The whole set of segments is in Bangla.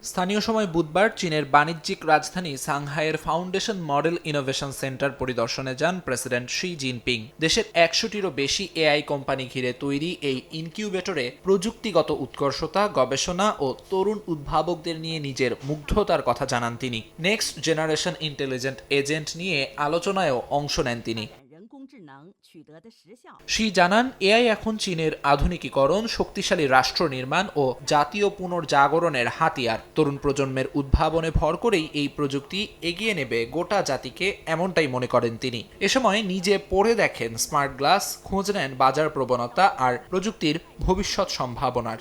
স্থানীয় সময় বুধবার চীনের বাণিজ্যিক রাজধানী সাংহাইয়ের ফাউন্ডেশন মডেল ইনোভেশন সেন্টার পরিদর্শনে যান প্রেসিডেন্ট শি জিনপিং। দেশের ১০০টিরও বেশি এআই কোম্পানি ঘিরে তৈরি এই ইনকিউবেটরে প্রযুক্তিগত উৎকর্ষতা, গবেষণা ও তরুণ উদ্ভাবকদের নিয়ে নিজের মুগ্ধতার কথা জানান তিনি। নেক্সট জেনারেশন ইন্টেলিজেন্ট এজেন্ট নিয়ে আলোচনায়ও অংশ নেন তিনি। শি জানান, এআই এখন চীনের আধুনিকীকরণ, শক্তিশালী রাষ্ট্র নির্মাণ ও জাতীয় পুনর্জাগরণের হাতিয়ার। তরুণ প্রজন্মের উদ্ভাবনে ভর করেই এই প্রযুক্তি এগিয়ে নেবে গোটা জাতিকে, এমনটাই মনে করেন তিনি। এ সময় নিজে পড়ে দেখেন স্মার্ট গ্লাস, খোঁজ নেন বাজার প্রবণতা আর প্রযুক্তির ভবিষ্যৎ সম্ভাবনার।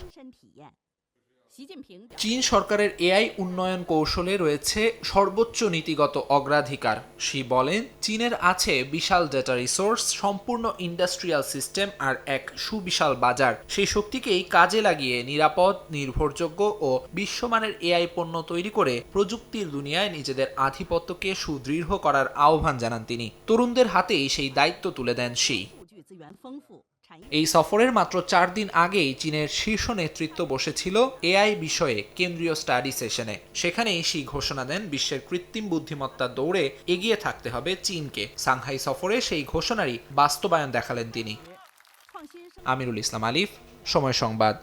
চীন সরকারের এআই উন্নয়ন কৌশলে রয়েছে সর্বোচ্চ নীতিগত অগ্রাধিকার। শি বলেন, চীনের আছে বিশাল ডেটা রিসোর্স, সম্পূর্ণ ইন্ডাস্ট্রিয়াল সিস্টেম আর এক সুবিশাল বাজার। সেই শক্তিকেই কাজে লাগিয়ে নিরাপদ, নির্ভরযোগ্য ও বিশ্বমানের এআই পণ্য তৈরি করে প্রযুক্তির দুনিয়ায় নিজেদের আধিপত্যকে সুদৃঢ় করার আহ্বান জানান তিনি। তরুণদের হাতেই সেই দায়িত্ব তুলে দেন শি। এই সফরের মাত্র ৪ দিন আগেই চীনের শীর্ষ নেতৃত্ব বসেছিল এআই বিষয়ে কেন্দ্রীয় স্টাডি সেশনে। সেখানেই শি ঘোষণা দেন, বিশ্বের কৃত্রিম বুদ্ধিমত্তার দৌড়ে এগিয়ে থাকতে হবে চীনকে। সাংহাই সফরে সেই ঘোষণারই বাস্তবায়ন দেখালেন তিনি। আমিরুল ইসলাম আলিফ, সময় সংবাদ।